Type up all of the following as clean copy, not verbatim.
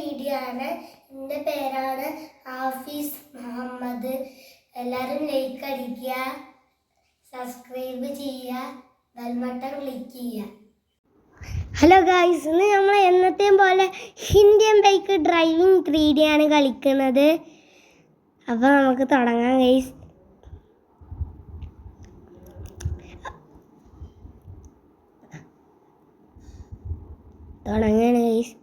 Video ആണ്. എൻ്റെ പേരാണ് ആഫീസ് മുഹമ്മദ്. എല്ലാവരും ലൈക്ക് അടിക്കുക, സബ്സ്ക്രൈബ് ചെയ്യുക, ബെൽ ബട്ടൺ ക്ലിക്ക് ചെയ്യുക. ഹലോ ഗായ്സ്, ഇന്ന് നമ്മൾ എന്നത്തെയും പോലെ ഇന്ത്യൻ ബൈക്ക് ഡ്രൈവിംഗ് 3D ആണ് കളിക്കുന്നത്. അപ്പോൾ നമുക്ക് തുടങ്ങാം ഗൈസ്. തുടങ്ങാണ് ഗൈസ്.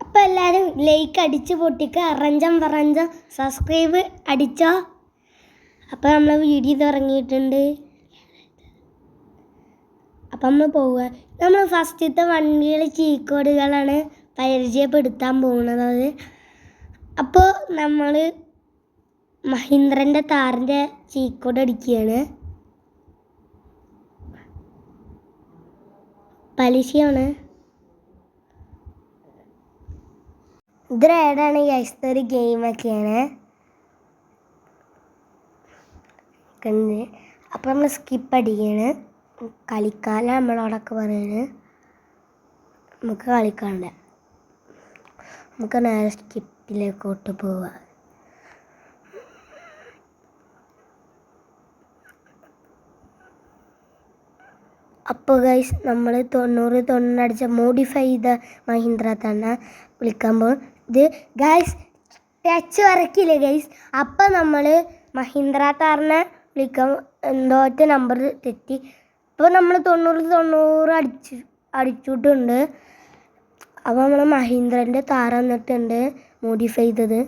അപ്പോൾ എല്ലാവരും ലൈക്ക് അടിച്ച് പൊട്ടിക്കുക, അറഞ്ചം സബ്സ്ക്രൈബ് അടിച്ചോ. അപ്പോൾ നമ്മൾ വീഡിയോ തുടങ്ങിയിട്ടുണ്ട്. അപ്പം നമ്മൾ പോവുക. നമ്മൾ ഫസ്റ്റത്തെ വണ്ടികളെ ചീക്കോടുകളാണ് പരിചയപ്പെടുത്താൻ പോകുന്നത്. അപ്പോൾ നമ്മൾ മഹീന്ദ്രൻ്റെ താറിൻ്റെ ചീക്കോട് അടിക്കുകയാണ്. പലിശയാണ്. ഇത് റൈഡാണ് ഗൈസ്, ഒരു ഗെയിമൊക്കെയാണ്. അപ്പം നമ്മൾ സ്കിപ്പ് അടിക്കുകയാണ്. കളിക്കാല നമ്മളോടൊക്കെ പറയുന്നത് നമുക്ക് കളിക്കാണ്ട്, നമുക്ക് നേരെ സ്കിപ്പിലേക്കോട്ട് പോവാം. അപ്പോൾ ഗൈസ്, നമ്മൾ 90 അടിച്ച മോഡിഫൈ ചെയ്ത മഹീന്ദ്ര തന്നെ വിളിക്കാൻ പോകും. ഇത് ഗൈസ് ടച്ച് വരക്കില്ലേ ഗൈസ്. അപ്പം നമ്മൾ മഹീന്ദ്ര താറിനെ വിളിക്കാൻ എന്തോ നമ്പർ തെറ്റി. അപ്പോൾ നമ്മൾ 90 അടിച്ചിട്ടുണ്ട്. അപ്പോൾ നമ്മൾ മഹീന്ദ്രൻ്റെ താറ് വന്നിട്ടുണ്ട് മോഡിഫൈ ചെയ്തത്.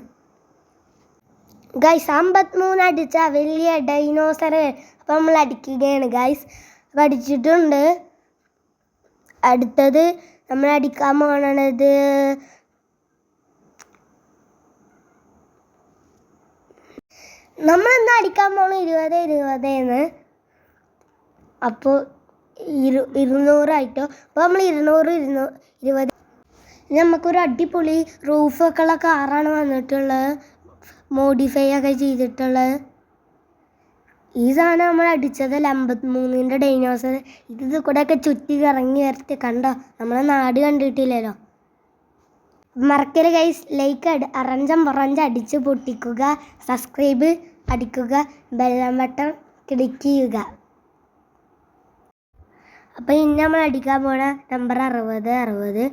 ഗൈസ് 53 അടിച്ച വലിയ ഡൈനോസർ അപ്പോൾ നമ്മൾ അടിക്കുകയാണ് ഗൈസ്. അപ്പം അടിച്ചിട്ടുണ്ട്. അടുത്തത് നമ്മൾ അടിക്കാൻ പോകണത് നമ്മളെന്താ അടിക്കാൻ പോകണം 20 അപ്പോൾ 200 ആയിട്ടോ. അപ്പോൾ നമ്മൾ 200 നമുക്കൊരു അടിപൊളി റൂഫൊക്കെ ഉള്ള കാറാണ് വന്നിട്ടുള്ളത്, മോഡിഫൈ ഒക്കെ ചെയ്തിട്ടുള്ളത്. ഈ സാധനം നമ്മൾ അടിച്ചത് 53ൻ്റെ ഡൈനോസർ. ഇത് കൂടെയൊക്കെ ചുറ്റി കറങ്ങി വരട്ടെ. കണ്ടോ, നമ്മളെ നാട് കണ്ടിട്ടില്ലല്ലോ. മറക്കല് ഗൈസ്, ലൈക്ക് അറഞ്ചം അടിച്ച് പൊട്ടിക്കുക, സബ്സ്ക്രൈബ് അടിക്കുക, ബെൽ ബട്ടൺ ക്ലിക്ക് ചെയ്യുക. അപ്പോൾ ഇനി നമ്മൾ അടിക്കാൻ പോണ നമ്പർ 60.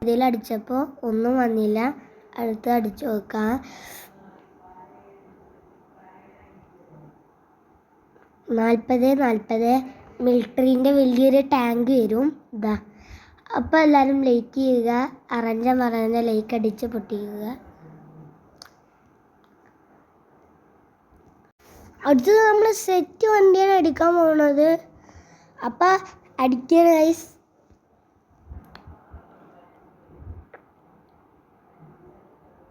ഇതിൽ അടിച്ചപ്പോൾ ഒന്നും വന്നില്ല. അടുത്ത് അടിച്ചു നോക്കാം. 40 മിലിറ്ററീൻ്റെ വലിയൊരു ടാങ്ക് വരും ഇതാ. അപ്പോൾ എല്ലാവരും ലൈക്ക് ചെയ്യുക, അറഞ്ചം ലൈക്ക് അടിച്ച് പൊട്ടിക്കുക. അടുത്തത് നമ്മൾ സെറ്റ് വണ്ടിയാണ് അടിക്കാൻ പോകുന്നത്. അപ്പോൾ അടിക്കണ ഗൈസ്.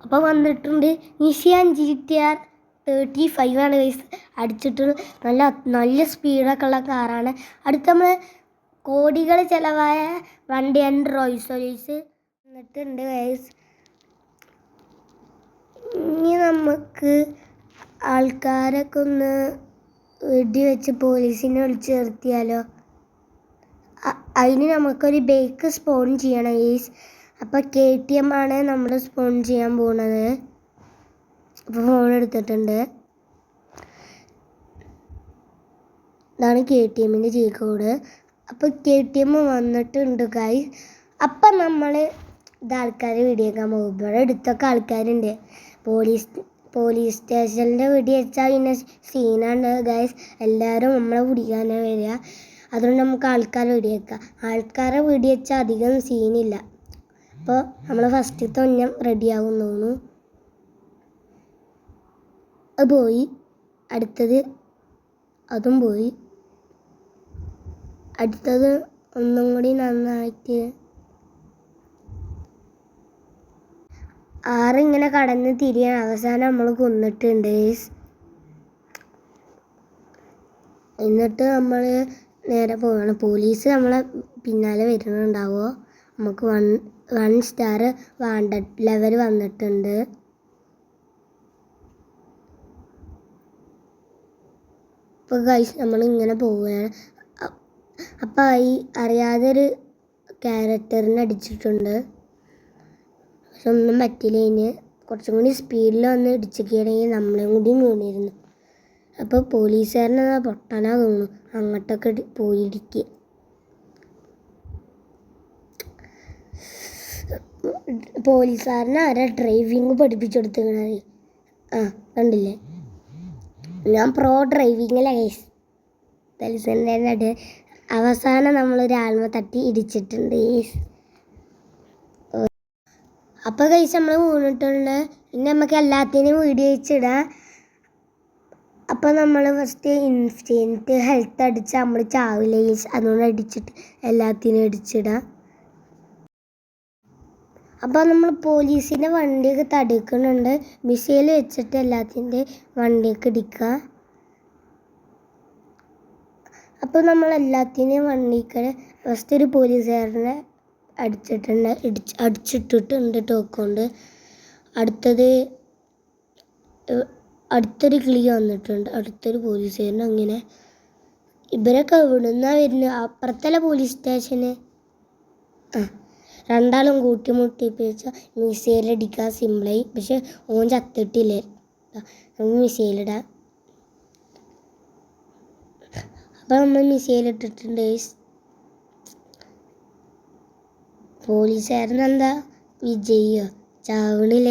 അപ്പോൾ വന്നിട്ടുണ്ട് നിഷിയാൻ GTR 35 ആണ് ഗൈസ് അടിച്ചിട്ട്. നല്ല സ്പീഡൊക്കെ ഉള്ള കാറാണ്. അടുത്ത നമ്മൾ കോടികൾ ചിലവായ വണ്ടിയാണ് റോയ്സ് റോയ്സ് എന്നിട്ടുണ്ട് ഗൈസ്. ഇനി നമുക്ക് ആൾക്കാരൊക്കെ ഒന്ന് വെടിവെച്ച് പോലീസിനെ വിളിച്ച് നിർത്തിയാലോ. അതിന് നമുക്കൊരു ബൈക്ക് സ്പോൺ ചെയ്യണം ഗൈസ്. അപ്പോൾ KTM ആണ് നമ്മൾ സ്പോൺ ചെയ്യാൻ പോകുന്നത്. അപ്പോൾ ഫോൺ എടുത്തിട്ടുണ്ട്. ഇതാണ് KTMൻ്റെ ചീക്കോട്. അപ്പോൾ KTM വന്നിട്ടുണ്ട് ഗൈസ്. അപ്പം നമ്മൾ ഇത് ആൾക്കാരെ വെടിയേക്കാൻ പോകും. ഇവിടെ അടുത്തൊക്കെ ആൾക്കാരുണ്ട്. പോലീസ് സ്റ്റേഷനിൻ്റെ വെടി വെച്ചാൽ പിന്നെ സീനാണ് ഗൈസ്. എല്ലാവരും നമ്മളെ പിടിക്കാനാണ് വരിക. അതുകൊണ്ട് നമുക്ക് ആൾക്കാരെ വെടിയേക്കാം. ആൾക്കാരെ വെടിവെച്ചാൽ അധികം സീനില്ല. അപ്പോൾ നമ്മൾ ഫസ്റ്റത്തെ ഒന്നം റെഡിയാകും തോന്നുന്നു. അത് പോയി. അടുത്തത് അതും പോയി. അടുത്തത് ഒന്നും കൂടി നന്നായിട്ട് 6 ഇങ്ങനെ കടന്ന് തിരിയാൻ അവസാനം നമ്മൾ കൊന്നിട്ടുണ്ട്. എന്നിട്ട് നമ്മൾ നേരെ പോവുകയാണ്. പോലീസ് നമ്മളെ പിന്നാലെ വരുന്നുണ്ടാവോ. നമുക്ക് 1 സ്റ്റാർ വാണ്ടഡ് ലെവൽ വന്നിട്ടുണ്ട്. ഇപ്പോൾ ഗൈസ് നമ്മളിങ്ങനെ പോവുകയാണ്. അപ്പോൾ ഈ അറിയാതൊരു ക്യാരക്ടറിന് അടിച്ചിട്ടുണ്ട്. പക്ഷെ ഒന്നും പറ്റില്ല. ഇനി കുറച്ചും കൂടി സ്പീഡിൽ വന്ന് ഇടിച്ചിരിക്കുകയാണെങ്കിൽ നമ്മളെയും കൂടി വീണിരുന്നു. അപ്പോൾ പോലീസുകാരനെ പൊട്ടാനാ തോന്നുന്നു. അങ്ങോട്ടൊക്കെ പോയിരിക്കുക. പോലീസുകാരനെ ആരാ ഡ്രൈവിങ് പഠിപ്പിച്ചെടുത്തിക്കണത്? കണ്ടില്ലേ, ഞാൻ പ്രോ ഡ്രൈവിങ്ങിലെ ഗൈസ്. തലസൻ്റെ അവസാനം നമ്മളൊരാൾമ തട്ടി ഇടിച്ചിട്ടുണ്ട് ഗൈസ്. അപ്പോൾ ഗൈസ് നമ്മൾ വീണിട്ടുണ്ട്. പിന്നെ നമുക്ക് എല്ലാത്തിനും വീഡിയോ അയച്ചിടാം. അപ്പോൾ നമ്മൾ ഫസ്റ്റ് ഇൻസ്റ്റൻറ്റ് ഹെൽത്ത് അടിച്ച് നമ്മൾ ചാവില്ല ഗൈസ്. അതുകൊണ്ട് അടിച്ചിട്ട് എല്ലാത്തിനും അടിച്ചിടാം. അപ്പോൾ നമ്മൾ പോലീസിൻ്റെ വണ്ടിയൊക്കെ തടുക്കുന്നുണ്ട്. മിസൈൽ വെച്ചിട്ട് എല്ലാത്തിൻ്റെ വണ്ടിയൊക്കെ ഇടിക്കുക. അപ്പോൾ നമ്മൾ എല്ലാത്തിനെയും വണ്ടിക്ക് ഫസ്റ്റ് ഒരു പോലീസുകാരനെ അടിച്ചിട്ടിട്ടുണ്ട് ടോക്കൊണ്ട്. അടുത്തൊരു കിളി വന്നിട്ടുണ്ട്. അടുത്തൊരു പോലീസുകാരൻ. അങ്ങനെ ഇവരൊക്കെ എവിടുന്നാ വരുന്നത്? അപ്പുറത്തല്ല പോലീസ് സ്റ്റേഷന്. രണ്ടാളും കൂട്ടിമുട്ടിപ്പിച്ച മിസൈലടിക്കാൻ സിമ്പിളായി. പക്ഷെ ഓൻ ചത്തിട്ടില്ലേ. നമുക്ക് മിസൈലിടാം. അപ്പോൾ നമ്മൾ മിസൈലിട്ടിട്ടുണ്ട്. പോലീസുകാരനെന്താ വിജയോ ചാവണില്ല.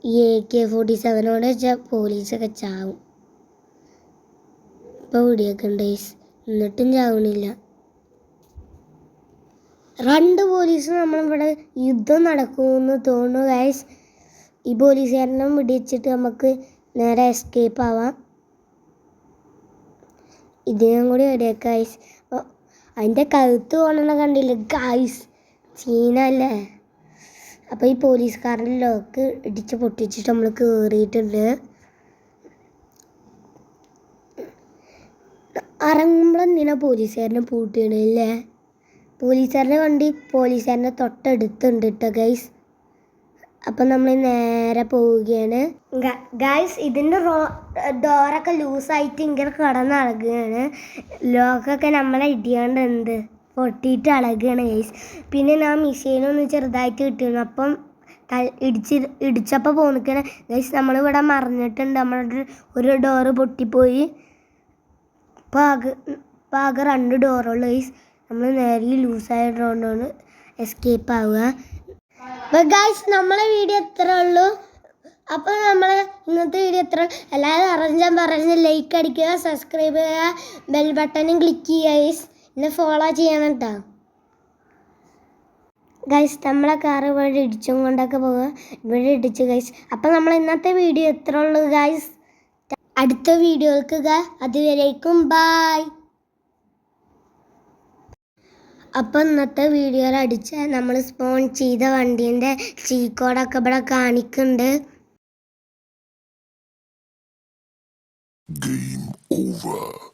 ഈ AK-47 വെച്ചാൽ പോലീസൊക്കെ ചാവും. ഇപ്പോൾ വീഡിയോക്കെ ഉണ്ട് എന്നിട്ടും ചാവണില്ല. 2 പോലീസ് നമ്മളിവിടെ യുദ്ധം നടക്കുമെന്ന് തോന്നുന്നു ഗൈസ്. ഈ പോലീസുകാരനെ വെടിവെച്ചിട്ട് നമുക്ക് നേരെ എസ്കേപ്പ് ആവാം. ഇതിനും കൂടി വെടിവെക്കാം ഗൈസ്. അതിൻ്റെ കഴുത്ത് കൊണ്ടണ കണ്ടില്ല ഗൈസ്, സീനല്ലേ. അപ്പോൾ ഈ പോലീസുകാരൻ്റെ ലോക്ക് ഇടിച്ച് പൊട്ടിച്ചിട്ട് നമ്മൾ കയറിയിട്ടുണ്ട്. ഇറങ്ങുമ്പോഴെന്തിനാ പോലീസുകാരനെ പൂട്ടിയിടല്ലേ? പോലീസുകാരൻ്റെ വണ്ടി പോലീസുകാരൻ്റെ തൊട്ടടുത്തുണ്ട് കേട്ടോ ഗൈസ്. അപ്പം നമ്മൾ നേരെ പോവുകയാണ് ഗൈസ്. ഇതിൻ്റെ ഡോറൊക്കെ ലൂസായിട്ട് ഇങ്ങനെ കിടന്ന് അളകുകയാണ്. ലോക്കൊക്കെ നമ്മളെ ഇടിയാണ്ട് പൊട്ടിയിട്ട് അളകുകയാണ് ഗൈസ്. പിന്നെ ഞാൻ മിഷീനൊന്ന് ചെറുതായിട്ട് കിട്ടിയിരുന്നു. അപ്പം ഇടിച്ചപ്പോൾ പോന്നിക്കണ ഗൈസ്. നമ്മളിവിടെ മറിഞ്ഞിട്ടുണ്ട്. നമ്മളുടെ ഒരു ഡോറ് പൊട്ടിപ്പോയി. ഇപ്പോൾ ആകെ 2 ഡോറുള്ളൂ ഗൈസ്. നമ്മൾ നേരെ ലൂസായ ഡോറിനോട് എസ്കേപ്പ് ആവുക. അപ്പോൾ ഗൈസ് നമ്മളെ വീഡിയോ എത്ര ഉള്ളൂ. അപ്പോൾ നമ്മൾ ഇന്നത്തെ വീഡിയോ എത്ര. എല്ലാവരും പറഞ്ഞ് ലൈക്ക് അടിക്കുക, സബ്സ്ക്രൈബ് ചെയ്യുക, ബെൽ ബട്ടണും ക്ലിക്ക് ചെയ്യുക ഗൈസ്. എന്നെ ഫോളോ ചെയ്യണം കേട്ടോ ഗൈസ്. നമ്മളെ കാറ് ഇവിടെ ഇടിച്ചും കൊണ്ടൊക്കെ പോവുക. ഇവിടെ ഇടിച്ചു ഗൈസ്. അപ്പോൾ നമ്മൾ ഇന്നത്തെ വീഡിയോ എത്ര ഉള്ളൂ ഗൈസ്. അടുത്ത വീഡിയോക്ക് അതുവരേക്കും ബായ്. അപ്പോൾ ഇന്നത്തെ വീഡിയോയിൽ അടിച്ച നമ്മൾ സ്പോൺ ചെയ്ത വണ്ടീൻ്റെ ചീക്കോടൊക്കെ ഇവിടെ കാണിക്കുന്നുണ്ട്. Game over.